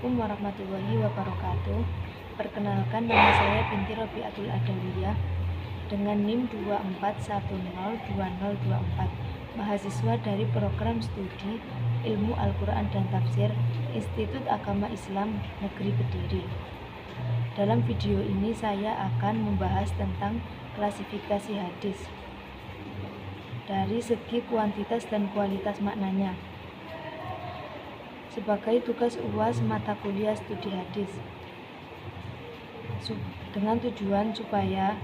Assalamualaikum warahmatullahi wabarakatuh. Perkenalkan, nama saya Binti Robiatul Adawiyah dengan NIM 24102024, mahasiswa dari program studi Ilmu Al-Quran dan Tafsir Institut Agama Islam Negeri Kediri. Dalam video ini saya akan membahas tentang klasifikasi hadis dari segi kuantitas dan kualitas maknanya sebagai tugas UAS mata kuliah studi hadis, dengan tujuan supaya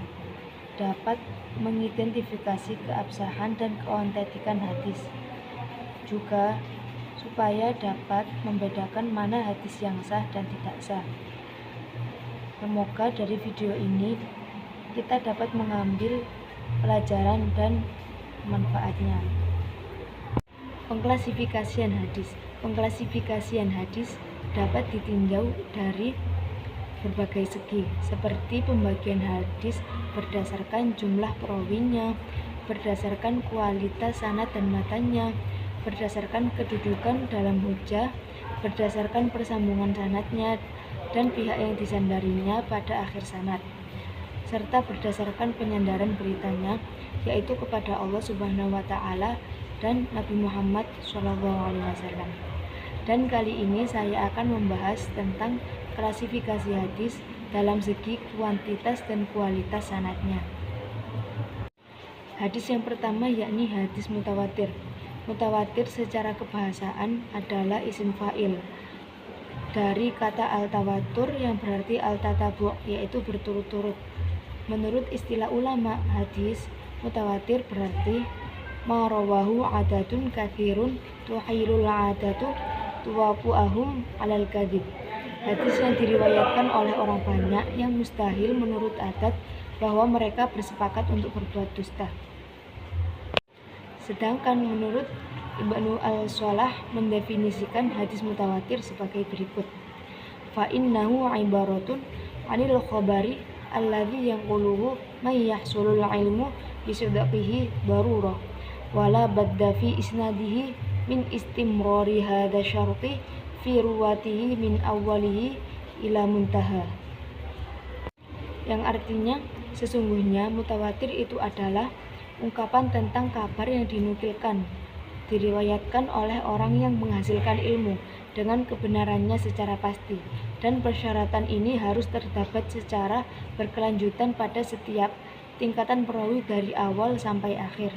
dapat mengidentifikasi keabsahan dan keautentikan hadis, juga supaya dapat membedakan mana hadis yang sah dan tidak sah. Semoga dari video ini kita dapat mengambil pelajaran dan manfaatnya. Pengklasifikasian hadis. Pengklasifikasian hadis dapat ditinjau dari berbagai segi, seperti pembagian hadis berdasarkan jumlah perawinya, berdasarkan kualitas sanad dan matanya, berdasarkan kedudukan dalam hujjah, berdasarkan persambungan sanadnya dan pihak yang disandarinya pada akhir sanad, serta berdasarkan penyandaran beritanya, yaitu kepada Allah Subhanahu wa Ta'ala dan Nabi Muhammad SAW. Dan kali ini saya akan membahas tentang klasifikasi hadis dalam segi kuantitas dan kualitas sanadnya. Hadis yang pertama yakni hadis mutawatir. Mutawatir secara kebahasaan adalah isim fa'il dari kata al-tawatur yang berarti al-tatabu', yaitu berturut-turut. Menurut istilah ulama hadis, mutawatir berarti ma rawahu adatun katsirun tuhilul adatu tuwafu'ahum alal kadzib. Hadis yang diriwayatkan oleh orang banyak yang mustahil menurut adat bahwa mereka bersepakat untuk berbuat dusta. Sedangkan menurut Ibnu Al-Shalah mendefinisikan hadis mutawatir sebagai berikut: fa innahu ibaratun anil khabari alladzi yanquluhu may yahsulul ilmu bisidqihi darurah wala badda fi isnadihi min istimrari hadza syarti fi ruwatihi min awwalihi ila muntaha. Yang artinya, sesungguhnya mutawatir itu adalah ungkapan tentang kabar yang dinukilkan, diriwayatkan oleh orang yang menghasilkan ilmu dengan kebenarannya secara pasti, dan persyaratan ini harus terdapat secara berkelanjutan pada setiap tingkatan perawi dari awal sampai akhir.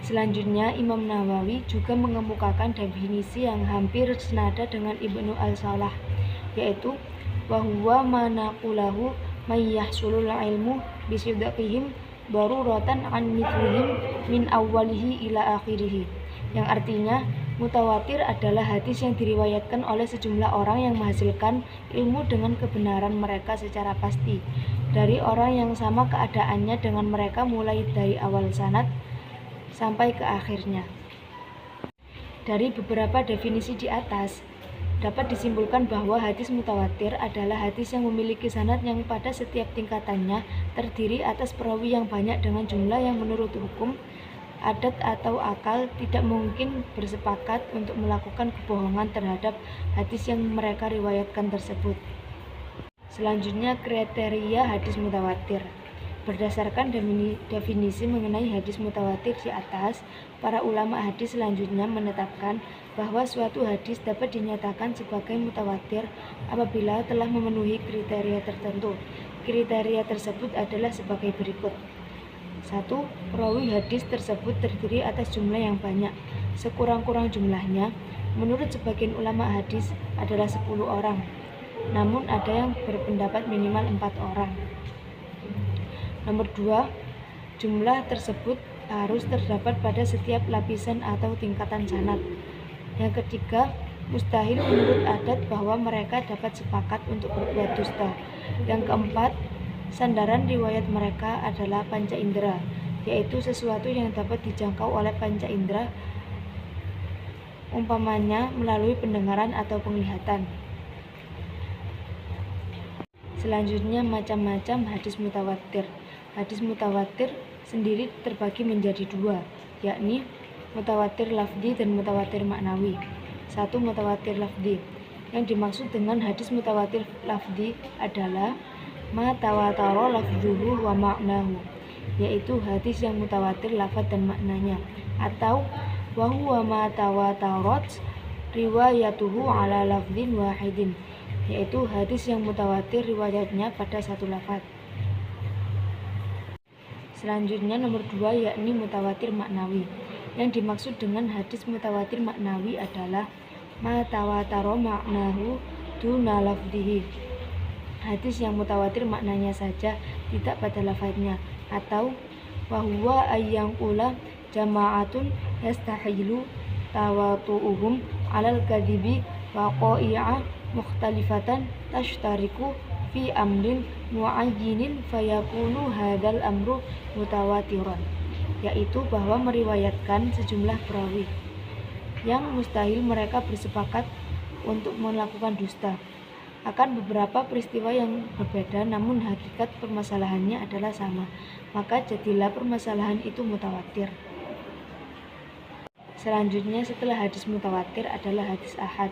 Selanjutnya, Imam Nawawi juga mengemukakan definisi yang hampir senada dengan Ibnu Al-Shalah, yaitu wa huwa ma naqulahu may yahsulul ilmu bisidqihim daruratan an mithlihim min awwalihi ila akhirih. Yang artinya, mutawatir adalah hadis yang diriwayatkan oleh sejumlah orang yang menghasilkan ilmu dengan kebenaran mereka secara pasti, dari orang yang sama keadaannya dengan mereka mulai dari awal sanad sampai ke akhirnya. Dari beberapa definisi di atas, dapat disimpulkan bahwa hadis mutawatir adalah hadis yang memiliki sanad yang pada setiap tingkatannya terdiri atas perawi yang banyak dengan jumlah yang menurut hukum, adat atau akal tidak mungkin bersepakat untuk melakukan kebohongan terhadap hadis yang mereka riwayatkan tersebut. Selanjutnya, kriteria hadis mutawatir. Berdasarkan definisi mengenai hadis mutawatir di atas, para ulama hadis selanjutnya menetapkan bahwa suatu hadis dapat dinyatakan sebagai mutawatir apabila telah memenuhi kriteria tertentu. Kriteria tersebut adalah sebagai berikut. 1. Perawi hadis tersebut terdiri atas jumlah yang banyak, sekurang-kurang jumlahnya menurut sebagian ulama hadis adalah 10 orang, namun ada yang berpendapat minimal 4 orang. Nomor 2, jumlah tersebut harus terdapat pada setiap lapisan atau tingkatan sanad. Yang ketiga, mustahil menurut adat bahwa mereka dapat sepakat untuk berbuat dusta. Yang keempat, sandaran riwayat mereka adalah panca indera, yaitu sesuatu yang dapat dijangkau oleh panca indera, umpamanya melalui pendengaran atau penglihatan. Selanjutnya, macam-macam hadis mutawatir. Hadis mutawatir sendiri terbagi menjadi dua, yakni mutawatir lafzi dan mutawatir maknawi. 1 mutawatir lafzi. Yang dimaksud dengan hadis mutawatir lafzi adalah ma tawatara lafzuhu wa ma'nahu, yaitu hadis yang mutawatir lafaz dan maknanya, atau wa huwa ma tawatarat riwayatuhu ala lafzin wahidin, yaitu hadis yang mutawatir riwayatnya pada satu lafaz. Selanjutnya nomor 2 yakni mutawatir maknawi. Yang dimaksud dengan hadis mutawatir maknawi adalah ma tawatara maknahu duna lafzihi, hadis yang mutawatir maknanya saja, tidak pada lafaznya, atau wa huwa ayyangqula jama'atun yastahilu tawatu'uhum alal kadhibi waqa'i'a mukhtalifatan tashtariku fi amrin mu'ayyinin fayakunu hadzal amru mutawatiran, yaitu bahwa meriwayatkan sejumlah perawi yang mustahil mereka bersepakat untuk melakukan dusta akan beberapa peristiwa yang berbeda, namun hakikat permasalahannya adalah sama, maka jadilah permasalahan itu mutawatir. Selanjutnya setelah hadis mutawatir adalah hadis ahad.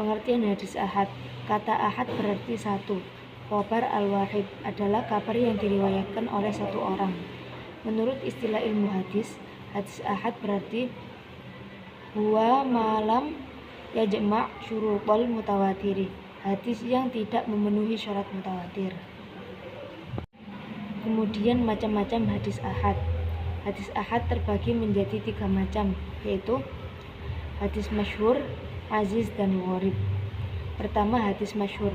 Pengertian hadis ahad. Kata ahad berarti satu. Khobar al-wahid adalah kabar yang diriwayatkan oleh satu orang. Menurut istilah ilmu hadis ahad berarti huwa malam yajma' syurutul mutawatiri, hadis yang tidak memenuhi syarat mutawatir. Kemudian macam-macam hadis ahad. Hadis ahad terbagi menjadi 3 macam, yaitu hadis masyhur, aziz, dan gharib. Pertama, hadis masyhur.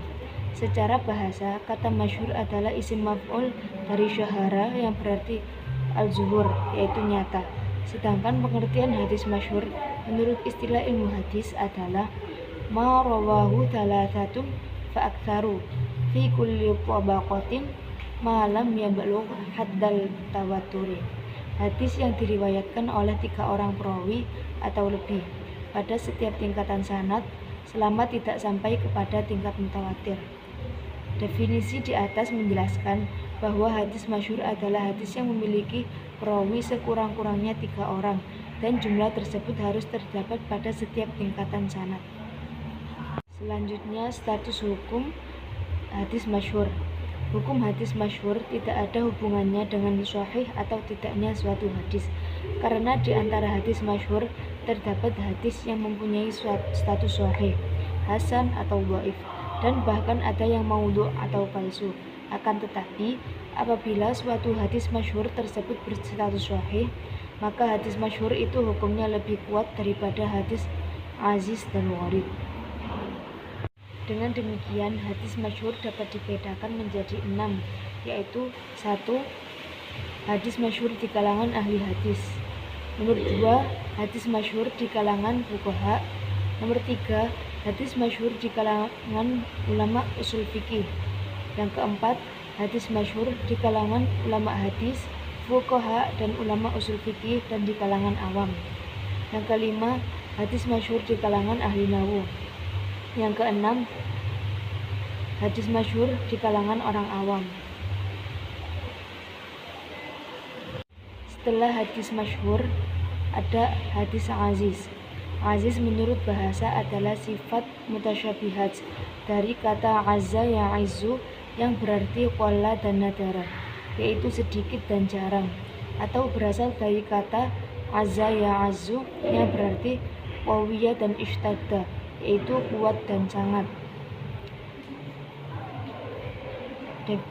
Secara bahasa, kata masyhur adalah isim maf'ul dari syahara yang berarti al-zuhur, yaitu nyata. Sedangkan pengertian hadis masyhur menurut istilah ilmu hadis adalah ma rawahu thalathatun fa aktsaru fi kulli tabaqatin ma lam yablugh haddal tawaturi. Hadis yang diriwayatkan oleh 3 orang perawi atau lebih pada setiap tingkatan sanad selama tidak sampai kepada tingkat mutawatir. Definisi di atas menjelaskan bahwa hadis masyhur adalah hadis yang memiliki perawi sekurang-kurangnya 3 orang dan jumlah tersebut harus terdapat pada setiap tingkatan sanad. Selanjutnya, status hukum hadis masyhur. Hukum hadis masyhur tidak ada hubungannya dengan sahih atau tidaknya suatu hadis, karena di antara hadis masyhur terdapat hadis yang mempunyai status sahih, hasan atau dhaif, dan bahkan ada yang maudhu' atau palsu. Akan tetapi, apabila suatu hadis masyhur tersebut berstatus sahih, maka hadis masyhur itu hukumnya lebih kuat daripada hadis aziz dan gharib. Dengan demikian, hadis masyhur dapat dibedakan menjadi 6, yaitu 1. Hadis masyhur di kalangan ahli hadis. Nomor 2, hadis masyhur di kalangan fuqaha. Nomor 3, hadis masyhur di kalangan ulama usul fikih. Yang keempat, hadis masyhur di kalangan ulama hadis, fuqaha, dan ulama usul fikih, dan di kalangan awam. Yang kelima, hadis masyhur di kalangan ahli nahwu. Yang keenam, hadis masyhur di kalangan orang awam. Setelah hadis masyhur, ada hadis aziz. Aziz menurut bahasa adalah sifat mutasyabihat dari kata azza ya'izzu yang berarti qalla dan nadara, yaitu sedikit dan jarang, atau berasal dari kata azza ya'azzu yang berarti qawiyya dan ishtadda, yaitu kuat dan sangat.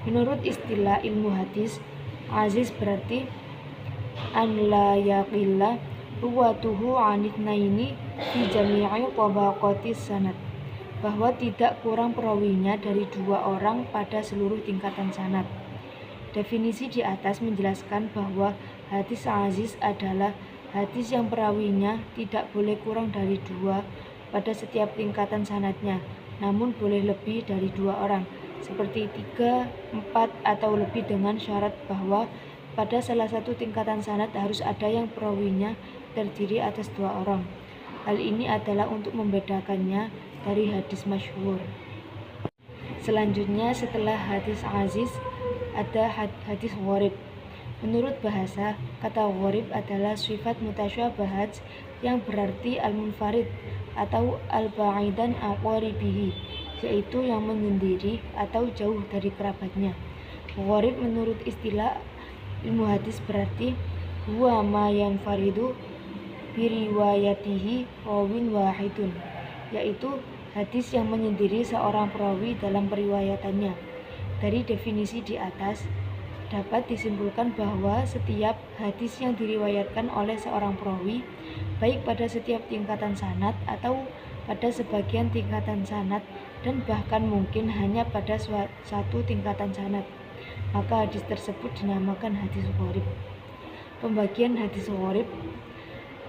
Menurut istilah ilmu hadis, aziz berarti an la yaqilla ruwatuhu anitnaini fi jami'i tabaqatis sanad, bahwa tidak kurang perawinya dari 2 orang pada seluruh tingkatan sanad. Definisi di atas menjelaskan bahwa hadis aziz adalah hadis yang perawinya tidak boleh kurang dari 2 pada setiap tingkatan sanadnya, namun boleh lebih dari 2 orang, seperti 3, 4, atau lebih, dengan syarat bahwa pada salah satu tingkatan sanad harus ada yang perawinya terdiri atas 2 orang. Hal ini adalah untuk membedakannya dari hadis masyhur. Selanjutnya, setelah hadis aziz ada hadis gharib. Menurut bahasa, kata gharib adalah sifat mutasyabahat yang berarti al-munfarid atau al-ba'idan aqaribihi, yaitu yang menyendiri atau jauh dari kerabatnya. Gharib menurut istilah ilmu hadis berarti huwa ma yanfaridu biriwayatihi rawin wahidun, yaitu hadis yang menyendiri seorang perawi dalam periwayatannya. Dari definisi di atas, dapat disimpulkan bahwa setiap hadis yang diriwayatkan oleh seorang perawi, baik pada setiap tingkatan sanad atau pada sebagian tingkatan sanad dan bahkan mungkin hanya pada satu tingkatan sanad, maka hadis tersebut dinamakan hadis gharib. Pembagian hadis gharib,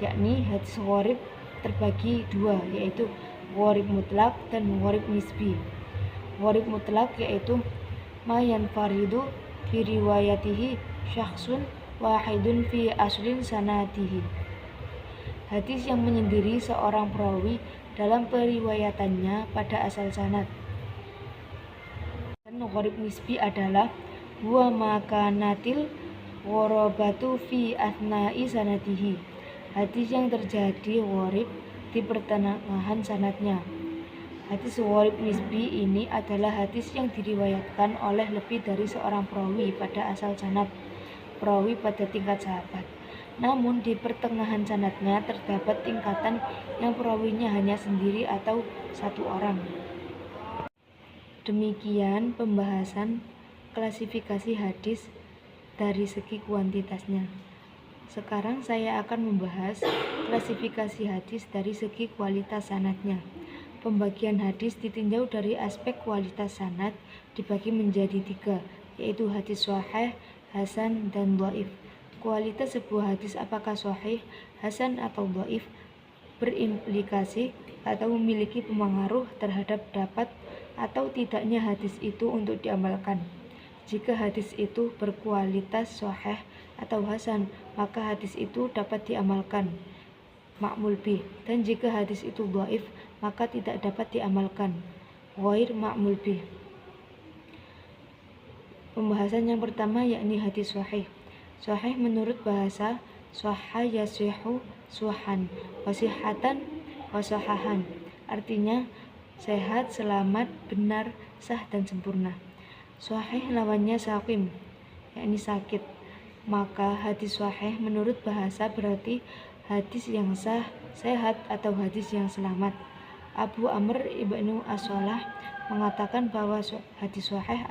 yakni hadis gharib terbagi dua, yaitu gharib mutlak dan gharib nisbi. Gharib mutlak yaitu ma yanfaridu fi riwayatihi syakhsun wahidun fi aslin sanatihi, hadis yang menyendiri seorang perawi dalam periwayatannya pada asal sanad. Dan gharib nisbi adalah huwa makanatil gharabatu fi athnai sanatihi, hadis yang terjadi gharib di pertengahan sanadnya. Hadis gharib nisbi ini adalah hadis yang diriwayatkan oleh lebih dari seorang perawi pada asal sanad, perawi pada tingkat sahabat. Namun di pertengahan sanadnya terdapat tingkatan yang perawinya hanya sendiri atau satu orang. Demikian pembahasan klasifikasi hadis dari segi kuantitasnya. Sekarang saya akan membahas klasifikasi hadis dari segi kualitas sanadnya. Pembagian hadis ditinjau dari aspek kualitas sanad dibagi menjadi tiga, yaitu hadis sahih, hasan, dan dhaif. Kualitas sebuah hadis apakah sahih, hasan, atau dhaif berimplikasi atau memiliki pengaruh terhadap dapat atau tidaknya hadis itu untuk diamalkan. Jika hadis itu berkualitas sahih atau hasan, maka hadis itu dapat diamalkan, ma'mul bih, dan jika hadis itu dhaif, maka tidak dapat diamalkan, ghair ma'mul bih. Pembahasan yang pertama yakni hadis sahih. Sahih menurut bahasa sahha yasihu suhan, wasihatan wasahahan, artinya sehat, selamat, benar, sah, dan sempurna. Sahih lawannya saqim, yakni sakit. Maka hadis sahih menurut bahasa berarti hadis yang sah, sehat, atau hadis yang selamat. Abu Amr ibnu As-Shalah mengatakan bahwa hadis sahih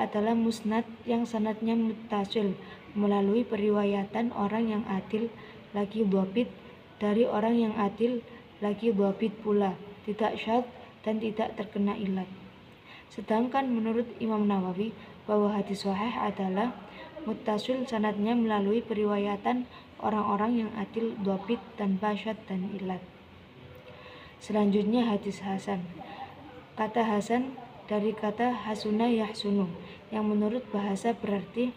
adalah musnad yang sanadnya muttasil melalui periwayatan orang yang adil lagi dhabit dari orang yang adil lagi dhabit pula, tidak syadz dan tidak terkena ilat. Sedangkan menurut Imam Nawawi bahwa hadis sahih adalah muttasil sanadnya melalui periwayatan orang-orang yang adil dhabit tanpa syadz dan ilat. Selanjutnya hadis hasan. Kata hasan dari kata hasuna yahsunu, yang menurut bahasa berarti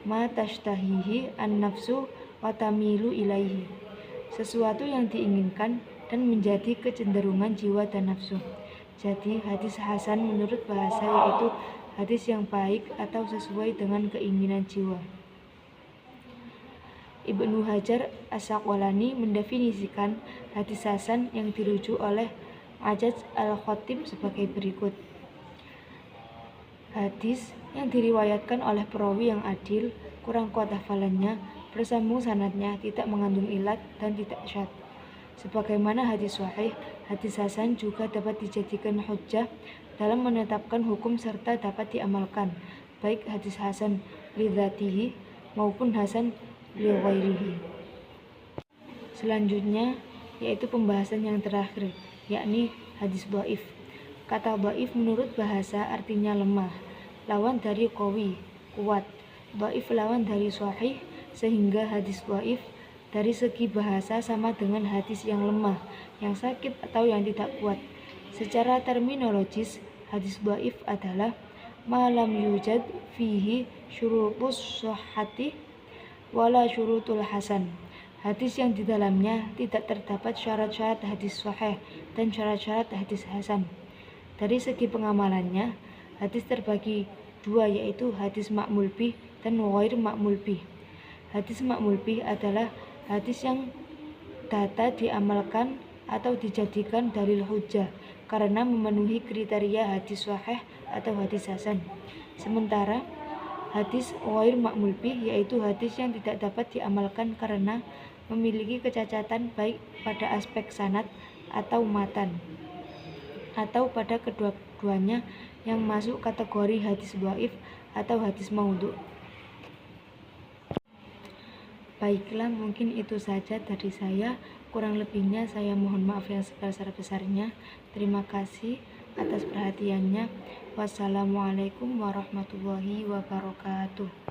ma tashtahihi an-nafsu wa tamilu ilaihi, sesuatu yang diinginkan dan menjadi kecenderungan jiwa dan nafsu. Jadi hadis hasan menurut bahasa yaitu hadis yang baik atau sesuai dengan keinginan jiwa. Ibnu Hajar As-Saqalani mendefinisikan hadis hasan yang dirujuk oleh Ajaz Al-Khatib sebagai berikut. Hadis yang diriwayatkan oleh perawi yang adil, kurang kuat hafalannya, bersambung sanadnya, tidak mengandung ilat, dan tidak syadz. Sebagaimana hadis sahih, hadis hasan juga dapat dijadikan hujjah dalam menetapkan hukum serta dapat diamalkan, baik hadis hasan li dzatihi maupun hasan li ghairihi. Selanjutnya yaitu pembahasan yang terakhir, yakni hadis dhaif. Kata dhaif menurut bahasa artinya lemah, lawan dari qawi, kuat. Dhaif lawan dari sahih, sehingga hadis dhaif dari segi bahasa sama dengan hadis yang lemah, yang sakit atau yang tidak kuat. Secara terminologis, hadis dhaif adalah ma lam yujad fihi syurutus shahhati wala syurutul hasan, hadis yang di dalamnya tidak terdapat syarat-syarat hadis sahih dan syarat-syarat hadis hasan. Dari segi pengamalannya, hadis terbagi dua, yaitu hadis ma'mul bih dan ghair ma'mul bih. Hadis ma'mul bih adalah hadis yang data diamalkan atau dijadikan dalil hujjah karena memenuhi kriteria hadis sahih atau hadis hasan. Sementara hadis ghair ma'mul bih yaitu hadis yang tidak dapat diamalkan karena memiliki kecacatan baik pada aspek sanad atau matan atau pada kedua-duanya yang masuk kategori hadis dhaif atau hadis maudhu'. Baiklah, mungkin itu saja dari saya. Kurang lebihnya saya mohon maaf yang sebesar-besarnya. Terima kasih atas perhatiannya. Wassalamualaikum warahmatullahi wabarakatuh.